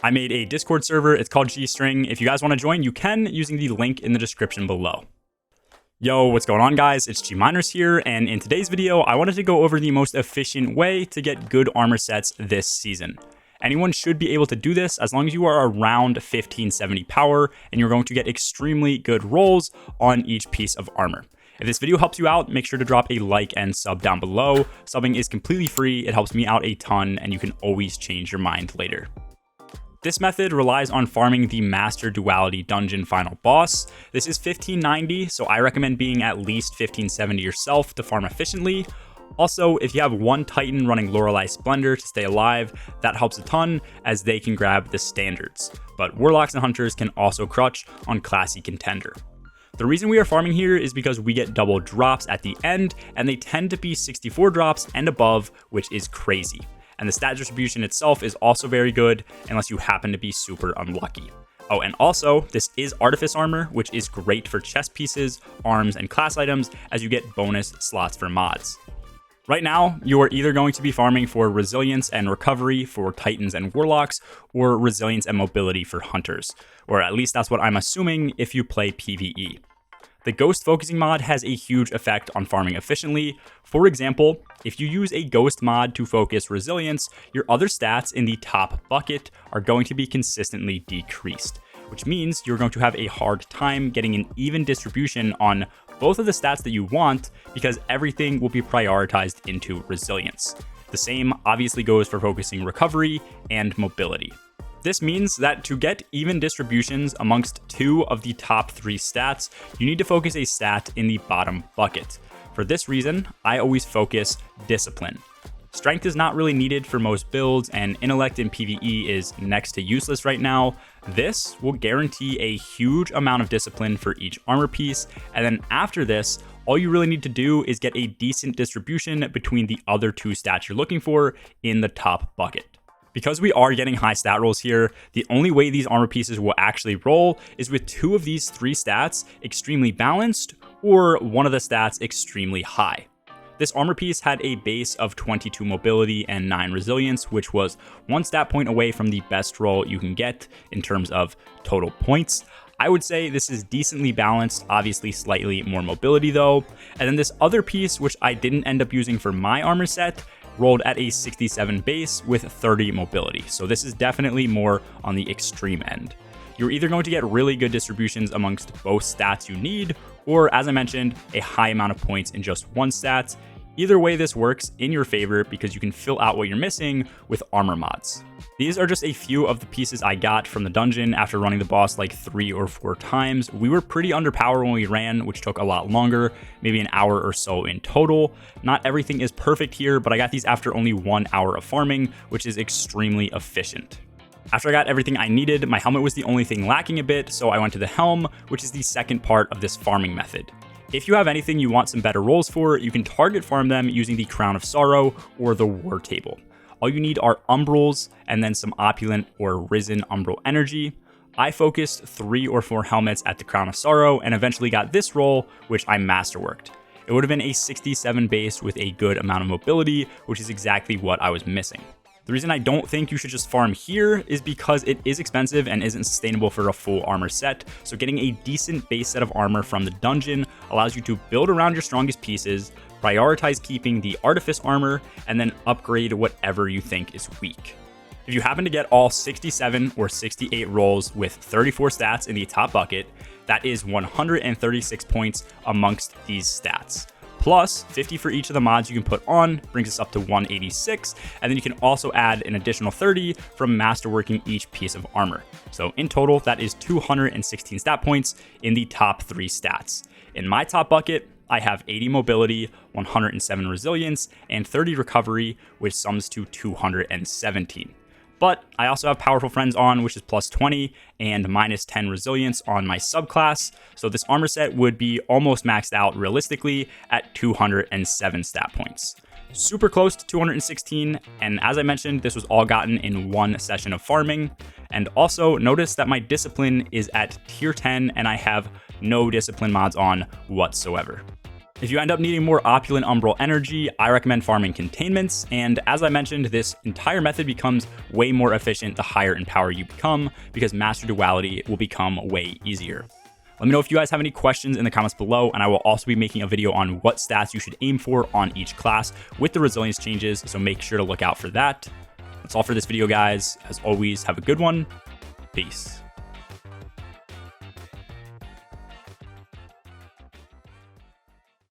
I made a Discord server. It's called G-String. If you guys want to join, you can using the link in the description below. Yo, what's going on, guys? It's G-Miners here, and in today's video, I wanted to go over the most efficient way to get good armor sets this season. Anyone should be able to do this as long as you are around 1570 power, and you're going to get extremely good rolls on each piece of armor. If this video helps you out, make sure to drop a like and sub down below. Subbing is completely free, it helps me out a ton, and you can always change your mind later. This method relies on farming the Master Duality Dungeon final boss. This is 1590, so I recommend being at least 1570 yourself to farm efficiently. Also, if you have one Titan running Lorelei Splendor to stay alive, that helps a ton as they can grab the standards. But Warlocks and Hunters can also crutch on Classy Contender. The reason we are farming here is because we get double drops at the end, and they tend to be 64 drops and above, which is crazy. And the stat distribution itself is also very good, unless you happen to be super unlucky. Oh, and also, this is Artifice armor, which is great for chest pieces, arms, and class items, as you get bonus slots for mods. Right now, you are either going to be farming for Resilience and Recovery for Titans and Warlocks, or Resilience and Mobility for Hunters, or at least that's what I'm assuming if you play PvE. The Ghost Focusing mod has a huge effect on farming efficiently. For example, if you use a Ghost mod to focus Resilience, your other stats in the top bucket are going to be consistently decreased, which means you're going to have a hard time getting an even distribution on both of the stats that you want because everything will be prioritized into Resilience. The same obviously goes for focusing Recovery and Mobility. This means that to get even distributions amongst two of the top three stats, you need to focus a stat in the bottom bucket. For this reason, I always focus Discipline. Strength is not really needed for most builds, and Intellect in PvE is next to useless right now. This will guarantee a huge amount of discipline for each armor piece, and then after this, all you really need to do is get a decent distribution between the other two stats you're looking for in the top bucket. Because we are getting high stat rolls here, the only way these armor pieces will actually roll is with two of these three stats extremely balanced or one of the stats extremely high. This armor piece had a base of 22 mobility and 9 resilience, which was one stat point away from the best roll you can get in terms of total points. I would say this is decently balanced, obviously slightly more mobility though. And then this other piece, which I didn't end up using for my armor set, rolled at a 67 base with 30 mobility. So this is definitely more on the extreme end. You're either going to get really good distributions amongst both stats you need, or as I mentioned, a high amount of points in just one stat. Either way, this works in your favor because you can fill out what you're missing with armor mods. These are just a few of the pieces I got from the dungeon after running the boss like 3 or 4 times. We were pretty underpowered when we ran, which took a lot longer, maybe an hour or so in total. Not everything is perfect here, but I got these after only 1 hour of farming, which is extremely efficient. After I got everything I needed, my helmet was the only thing lacking a bit, so I went to the Helm, which is the second part of this farming method. If you have anything you want some better rolls for, you can target farm them using the Crown of Sorrow or the War Table. All you need are Umbrals and then some Opulent or Risen Umbral Energy. I focused 3 or 4 helmets at the Crown of Sorrow and eventually got this roll, which I masterworked. It would have been a 67 base with a good amount of mobility, which is exactly what I was missing. The reason I don't think you should just farm here is because it is expensive and isn't sustainable for a full armor set, so getting a decent base set of armor from the dungeon allows you to build around your strongest pieces, prioritize keeping the Artifice armor, and then upgrade whatever you think is weak. If you happen to get all 67 or 68 rolls with 34 stats in the top bucket, that is 136 points amongst these stats. Plus 50 for each of the mods you can put on, brings us up to 186, and then you can also add an additional 30 from masterworking each piece of armor. So in total, that is 216 stat points in the top 3 stats. In my top bucket, I have 80 mobility, 107 resilience, and 30 recovery, which sums to 217. But I also have Powerful Friends on, which is plus 20, and minus 10 resilience on my subclass, so this armor set would be almost maxed out realistically at 207 stat points. Super close to 216, and as I mentioned, this was all gotten in one session of farming. And also notice that my discipline is at tier 10 and I have no discipline mods on whatsoever. If you end up needing more opulent umbral energy, I recommend farming containments, and as I mentioned, this entire method becomes way more efficient the higher in power you become, because Master Duality will become way easier. Let me know if you guys have any questions in the comments below, and I will also be making a video on what stats you should aim for on each class with the resilience changes, so make sure to look out for that. That's all for this video, guys. As always, have a good one. Peace.